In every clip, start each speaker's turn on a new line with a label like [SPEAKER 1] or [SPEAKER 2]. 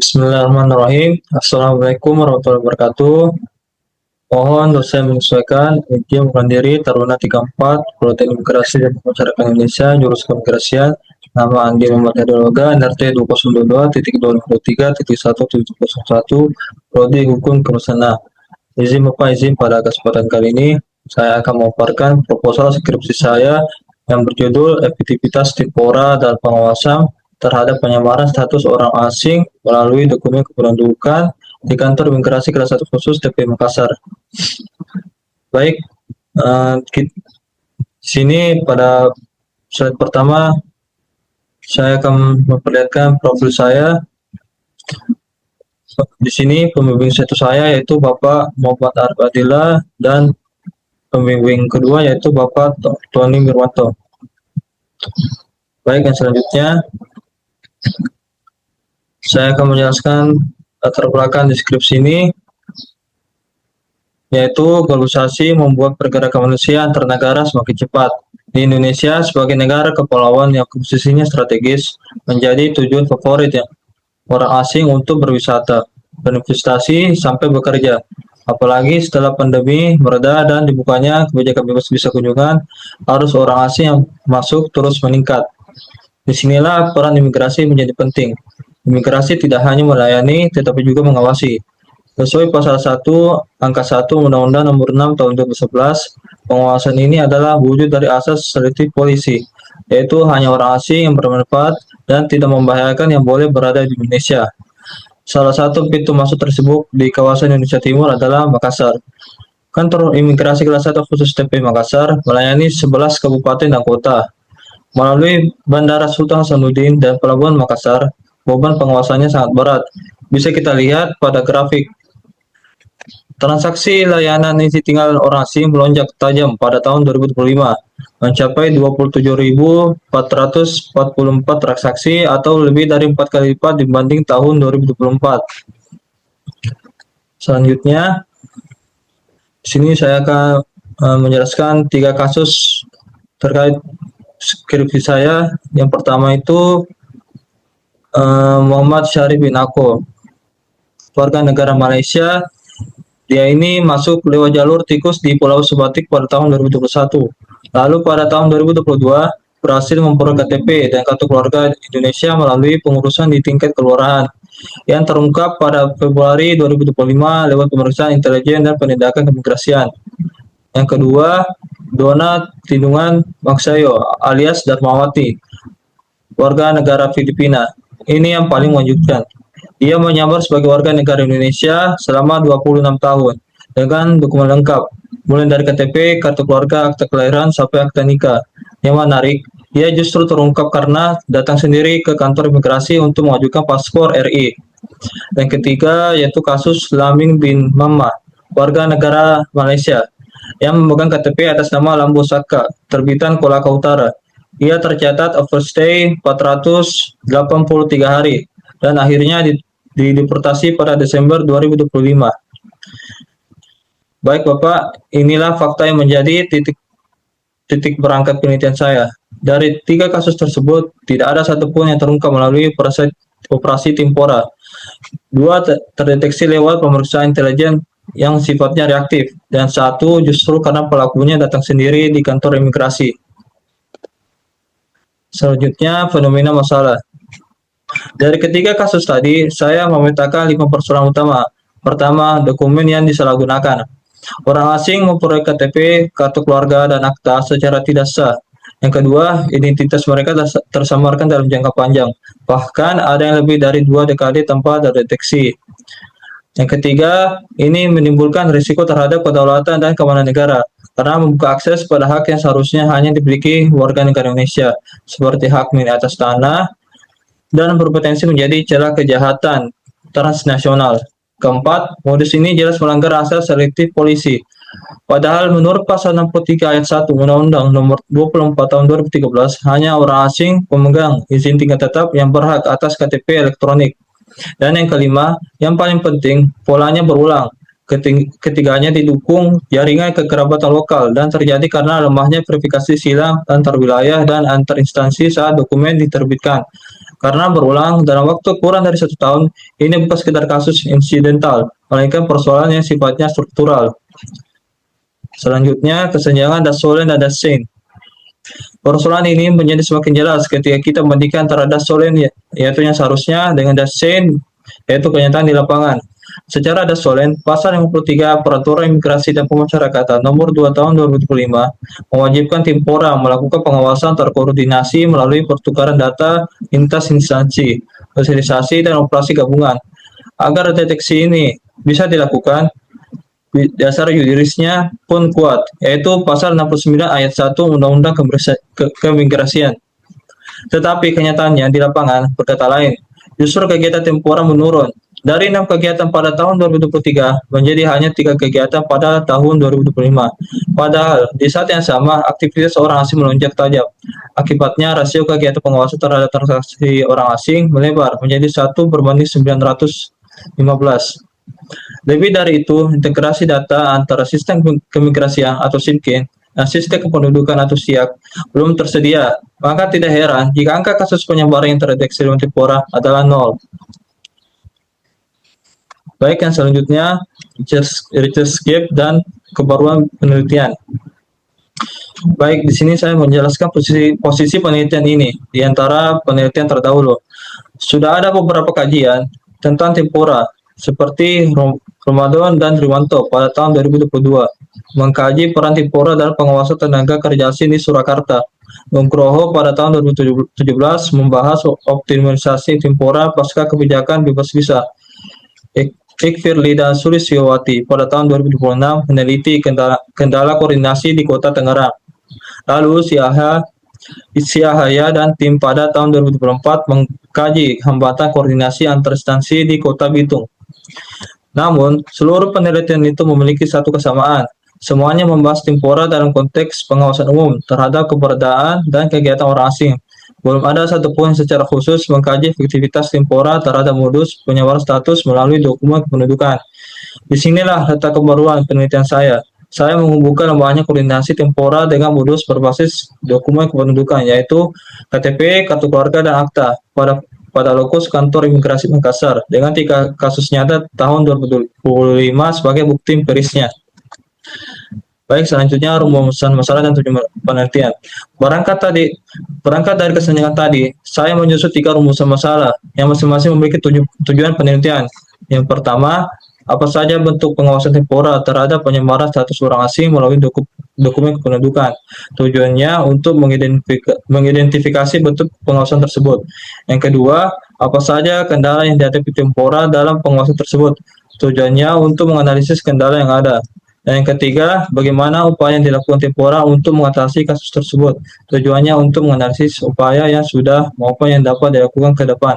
[SPEAKER 1] Bismillahirrahmanirrahim. Assalamualaikum warahmatullahi wabarakatuh. Mohon dosen menyesuaikan, izin mengundurkan diri, Taruna 34, Politeknik Imigrasi dan Pemasyarakat Indonesia, jurusan Keimigrasian, nama Andi Muhammad Hidayatullah, NRT 2022.2023.1.701, Prodi Hukum Kemasana. Izin Bapak, izin pada kesempatan kali ini, saya akan memaparkan proposal skripsi saya yang berjudul Efektivitas Tempora dan Pengawasan terhadap penyamaran status orang asing melalui dokumen kependudukan di kantor imigrasi kelas 1 khusus TP Makassar. Baik, sini pada slide pertama saya akan memperlihatkan profil saya. Di sini pembimbing satu saya yaitu Bapak Muhammad Arif Adila dan pembimbing kedua yaitu Bapak Tony Mirwanto. Baik, yang selanjutnya saya akan menjelaskan latar belakang deskripsi ini, yaitu globalisasi membuat pergerakan manusia antar negara semakin cepat. Di Indonesia sebagai negara kepulauan yang posisinya strategis menjadi tujuan favorit ya orang asing untuk berwisata, berinvestasi sampai bekerja. Apalagi setelah pandemi mereda dan dibukanya kebijakan bebas visa kunjungan, arus orang asing yang masuk terus meningkat. Disinilah peran imigrasi menjadi penting. Imigrasi tidak hanya melayani, tetapi juga mengawasi. Sesuai pasal 1, angka 1 Undang-Undang Nomor 6 Tahun 2011, pengawasan ini adalah wujud dari asas selektif polisi, yaitu hanya orang asing yang bermanfaat dan tidak membahayakan yang boleh berada di Indonesia. Salah satu pintu masuk tersebut di kawasan Indonesia Timur adalah Makassar. Kantor Imigrasi Kelas 1 khusus TP Makassar melayani 11 kabupaten dan kota. Melalui Bandara Sultan Hasanuddin dan Pelabuhan Makassar, beban pengawasannya sangat berat. Bisa kita lihat pada grafik. Transaksi layanan isi tinggal orang asing melonjak tajam pada tahun 2025, mencapai 27.444 transaksi atau lebih dari 4 kali lipat dibanding tahun 2024. Selanjutnya, di sini saya akan menjelaskan 3 kasus terkait skripsi saya. Yang pertama itu Muhammad Syarif bin Ako, warga negara Malaysia. Dia ini masuk lewat jalur tikus di Pulau Sebatik pada tahun 2021. Lalu pada tahun 2022 berhasil memperoleh KTP dan kartu keluarga Indonesia melalui pengurusan di tingkat kelurahan yang terungkap pada Februari 2025 lewat pemeriksaan intelijen dan penindakan keimigrasian. Yang kedua, Dona Tindungan Maksayo alias Darmawati, warga negara Filipina. Ini yang paling mengejutkan. Ia menyamar sebagai warga negara Indonesia selama 26 tahun dengan dokumen lengkap, mulai dari KTP, kartu keluarga, akta kelahiran, sampai akta nikah. Yang menarik, ia justru terungkap karena datang sendiri ke kantor imigrasi untuk mengajukan paspor RI. Yang ketiga yaitu kasus Laming bin Mama, warga negara Malaysia, yang memegang KTP atas nama Lambo Saka, terbitan Kolaka Utara. Ia tercatat overstay 483 hari dan akhirnya dideportasi pada Desember 2025. Baik Bapak, inilah fakta yang menjadi titik berangkat penelitian saya. Dari 3 kasus tersebut, tidak ada satupun yang terungkap melalui operasi Tempora. 2 terdeteksi lewat pemeriksaan intelijen yang sifatnya reaktif, dan 1 justru karena pelakunya datang sendiri di kantor imigrasi. Selanjutnya, fenomena masalah. Dari ketiga kasus tadi, saya memetakan 5 persoalan utama. Pertama, dokumen yang disalahgunakan. Orang asing memperoleh KTP, kartu keluarga, dan akta secara tidak sah. Yang kedua, identitas mereka tersamarkan dalam jangka panjang. Bahkan ada yang lebih dari 2 dekade tanpa terdeteksi. Yang ketiga, ini menimbulkan risiko terhadap kedaulatan dan keamanan negara karena membuka akses pada hak yang seharusnya hanya dimiliki warga negara Indonesia, seperti hak milik atas tanah, dan berpotensi menjadi celah kejahatan transnasional. Keempat, modus ini jelas melanggar asas selektif polisi. Padahal menurut pasal 63 ayat 1 Undang-Undang Nomor 24 Tahun 2013, hanya orang asing pemegang izin tinggal tetap yang berhak atas KTP elektronik. Dan yang kelima, yang paling penting, polanya berulang. Ketiganya didukung jaringan kekerabatan lokal dan terjadi karena lemahnya verifikasi silang antar wilayah dan antar instansi saat dokumen diterbitkan. Karena berulang dalam waktu kurang dari 1 tahun, ini bukan sekedar kasus insidental, melainkan persoalan yang sifatnya struktural. Selanjutnya, kesenjangan Dasolen dan Dasein. Persoalan ini menjadi semakin jelas ketika kita membandingkan antara Dasolen, yaitu yang seharusnya, dengan Dasein, yaitu kenyataan di lapangan. Secara Dasolen, Pasal 53 Peraturan Imigrasi dan Pemasyarakatan Nomor 2 Tahun 2025 mewajibkan tim Polra melakukan pengawasan terkoordinasi melalui pertukaran data lintas instansi, sosialisasi, dan operasi gabungan. Agar deteksi ini bisa dilakukan, dasar yuridisnya pun kuat, yaitu Pasal 69 Ayat 1 Undang-Undang Keimigrasian. Tetapi kenyataannya di lapangan berkata lain. Justru kegiatan Tempora menurun. Dari 6 kegiatan pada tahun 2023 menjadi hanya 3 kegiatan pada tahun 2025. Padahal di saat yang sama aktivitas orang asing melonjak tajam. Akibatnya rasio kegiatan pengawasan terhadap transaksi orang asing melebar menjadi 1/915. Lebih dari itu, integrasi data antara sistem keimigrasian atau SIMKIN dan sistem kependudukan atau SIAK belum tersedia. Maka tidak heran jika angka kasus penyebaran yang terdeteksi dalam Tempora adalah 0. Baik, yang selanjutnya, research gap dan kebaruan penelitian. Baik, di sini saya menjelaskan posisi penelitian ini di antara penelitian terdahulu. Sudah ada beberapa kajian tentang Tempora, seperti Ramadan dan Riwanto pada tahun 2022, mengkaji peran Tempora dalam pengawasan tenaga kerja asing di Surakarta. Nugroho pada tahun 2017 membahas optimalisasi Tempora pasca kebijakan bebas visa. Firly dan Sulistyowati pada tahun 2026 meneliti kendala koordinasi di Kota Tangerang. Lalu Siahaya dan tim pada tahun 2024 mengkaji hambatan koordinasi antar instansi di Kota Bitung. Namun, seluruh penelitian itu memiliki satu kesamaan. Semuanya membahas Tempora dalam konteks pengawasan umum terhadap keberadaan dan kegiatan orang asing. Belum ada satupun secara khusus mengkaji efektivitas Tempora terhadap modus penyebaran status melalui dokumen kependudukan. Disinilah letak kebaruan penelitian saya. Saya menghubungkan lemahnya koordinasi Tempora dengan modus berbasis dokumen kependudukan, yaitu KTP, kartu keluarga, dan akta pada lokus kantor imigrasi Makassar dengan 3 kasus nyata tahun 2025 sebagai bukti empirisnya. Baik, selanjutnya rumusan masalah dan tujuan penelitian. Berangkat dari kesenjangan tadi, saya menyusun 3 rumusan masalah yang masing-masing memiliki tujuan penelitian. Yang pertama, apa saja bentuk pengawasan Tempora terhadap penyebaran status orang asing melalui dokumen kependudukan. Tujuannya untuk mengidentifikasi bentuk pengawasan tersebut. Yang kedua, apa saja kendala yang dihadapi Tempora dalam pengawasan tersebut. Tujuannya untuk menganalisis kendala yang ada. Dan yang ketiga, bagaimana upaya yang dilakukan Tempora untuk mengatasi kasus tersebut. Tujuannya untuk menganalisis upaya yang sudah maupun yang dapat dilakukan ke depan.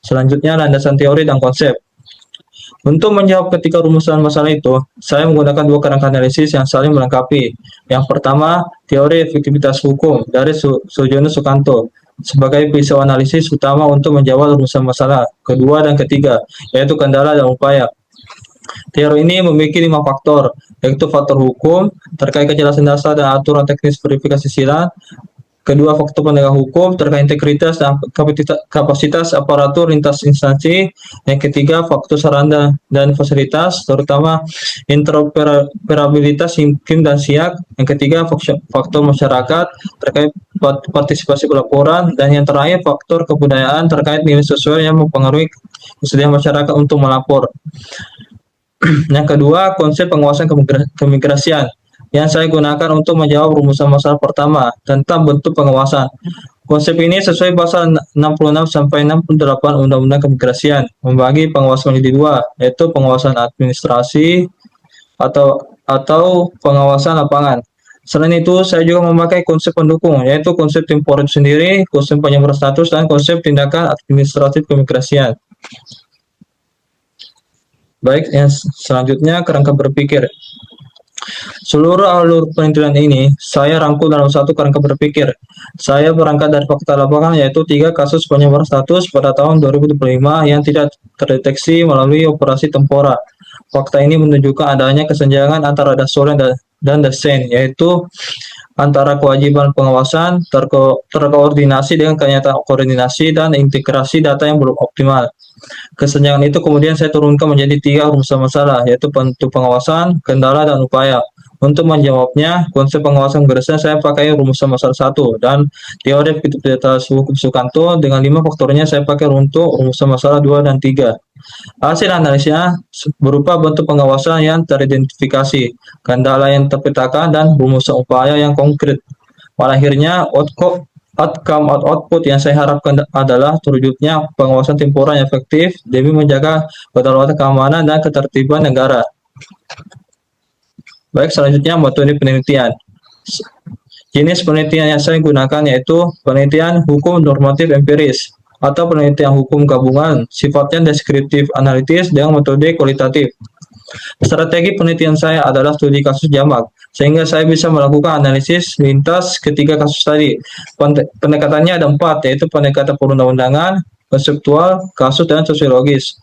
[SPEAKER 1] Selanjutnya, landasan teori dan konsep. Untuk menjawab ketiga rumusan masalah itu, saya menggunakan 2 kerangka analisis yang saling melengkapi. Yang pertama, teori efektivitas hukum dari Sujono Sukanto sebagai pisau analisis utama untuk menjawab rumusan masalah kedua dan ketiga, yaitu kendala dan upaya. Teori ini memiliki 5 faktor, yaitu faktor hukum terkait kejelasan dasar dan aturan teknis verifikasi silang. Kedua, faktor penegak hukum terkait integritas dan kapasitas aparatur lintas instansi. Yang ketiga, faktor sarana dan fasilitas, terutama interoperabilitas SIMKIN dan SIAK. Yang ketiga, faktor masyarakat terkait partisipasi pelaporan. Dan yang terakhir, faktor kebudayaan terkait nilai sosial yang mempengaruhi kesediaan masyarakat untuk melapor. Yang kedua, konsep pengawasan keimigrasian yang saya gunakan untuk menjawab rumusan masalah pertama tentang bentuk pengawasan. Konsep ini sesuai pasal 66 sampai 68 Undang-Undang Keimigrasian, membagi pengawasan menjadi 2, yaitu pengawasan administrasi atau pengawasan lapangan. Selain itu, saya juga memakai konsep pendukung, yaitu konsep Tempora itu sendiri, konsep penyebaran status, dan konsep tindakan administratif keimigrasian. Baik, yang selanjutnya kerangka berpikir. Seluruh alur penelitian ini saya rangkum dalam satu kerangka berpikir. Saya berangkat dari fakta lapangan yaitu 3 kasus penyebaran status pada tahun 2025 yang tidak terdeteksi melalui operasi Tempora. Fakta ini menunjukkan adanya kesenjangan antara Dasolen dan Dasen, yaitu antara kewajiban pengawasan, terkoordinasi dengan kenyataan koordinasi, dan integrasi data yang belum optimal. Kesenjangan itu kemudian saya turunkan menjadi 3 rumusan masalah, yaitu bentuk pengawasan, kendala, dan upaya. Untuk menjawabnya, konsep pengawasan garisnya saya pakai rumusan masalah 1, dan teori aktivitas Sukanto dengan 5 faktornya saya pakai untuk rumusan masalah 2 dan 3. Hasil analisnya berupa bentuk pengawasan yang teridentifikasi, kendala yang terpetakan, dan rumusan upaya yang konkret. Pada akhirnya, output yang saya harapkan adalah terwujudnya pengawasan temporer yang efektif demi menjaga kedaulatan keamanan dan ketertiban negara. Baik, selanjutnya metode penelitian. Jenis penelitian yang saya gunakan yaitu penelitian hukum normatif empiris atau penelitian hukum gabungan, sifatnya deskriptif analitis dengan metode kualitatif. Strategi penelitian saya adalah studi kasus jamak, sehingga saya bisa melakukan analisis lintas ketiga kasus tadi. Pendekatannya ada 4, yaitu pendekatan perundang-undangan, konseptual, kasus, dan sosiologis.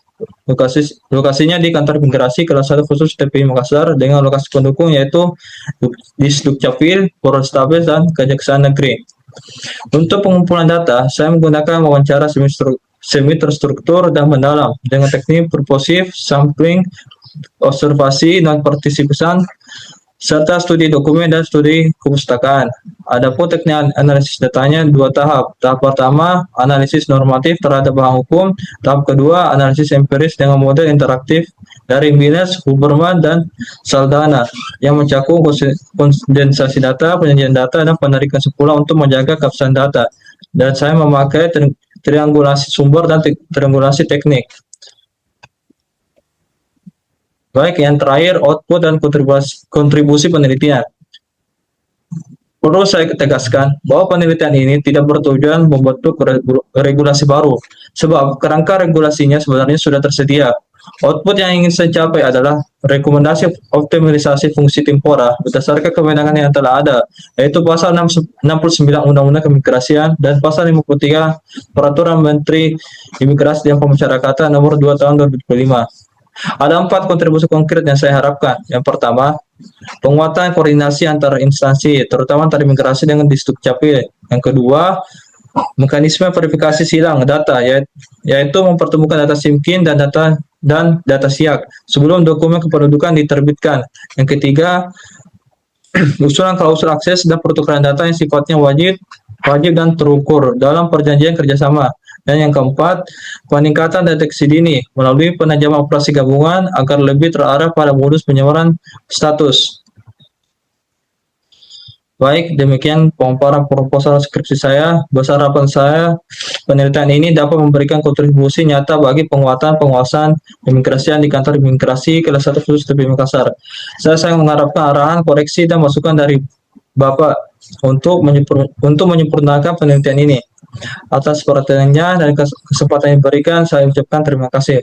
[SPEAKER 1] Lokasinya di kantor imigrasi kelas 1 khusus TPI Makassar dengan lokasi pendukung yaitu di Dukcapil, Polrestabes, dan Kejaksaan Negeri. Untuk pengumpulan data, saya menggunakan wawancara semi terstruktur dan mendalam dengan teknik purposive, sampling, observasi, dan partisipan, serta studi dokumen dan studi kepustakaan. Adapun teknik analisis datanya 2 tahap. Tahap pertama, analisis normatif terhadap bahan hukum. Tahap kedua, analisis empiris dengan model interaktif dari Miles, Huberman, dan Saldana yang mencakup kondensasi data, penyajian data, dan penarikan semula untuk menjaga keabsahan data. Dan saya memakai triangulasi sumber dan triangulasi teknik. Baik, yang terakhir output dan kontribusi penelitian. Perlu saya tegaskan bahwa penelitian ini tidak bertujuan membentuk regulasi baru, sebab kerangka regulasinya sebenarnya sudah tersedia. Output yang ingin saya capai adalah rekomendasi optimalisasi fungsi tempora berdasarkan kewenangan yang telah ada, yaitu pasal 69 Undang-Undang Keimigrasian dan pasal 53 Peraturan Menteri Imigrasi dan Pemasyarakatan Nomor 2 Tahun 2005. Ada 4 kontribusi konkret yang saya harapkan. Yang pertama, penguatan koordinasi antar instansi, terutama antar imigrasi dengan Disdukcapil. Yang kedua, mekanisme verifikasi silang data, yaitu mempertemukan data SIMKIN dan data SIAK sebelum dokumen kependudukan diterbitkan. Yang ketiga, usulan klausul akses dan pertukaran data yang sifatnya wajib dan terukur dalam perjanjian kerjasama. Dan yang keempat, peningkatan deteksi dini melalui penajaman operasi gabungan agar lebih terarah pada modus penyebaran status. Baik, demikian pemaparan proposal skripsi saya. Besar harapan saya, penelitian ini dapat memberikan kontribusi nyata bagi penguatan pengawasan imigrasian di kantor imigrasi kelas 1 khusus TPI Makassar. Saya sangat mengharapkan arahan, koreksi, dan masukan dari Bapak untuk menyempurnakan penelitian ini. Atas perhatiannya dan kesempatan yang diberikan, saya ucapkan terima kasih.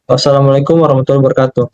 [SPEAKER 1] Wassalamualaikum warahmatullahi wabarakatuh.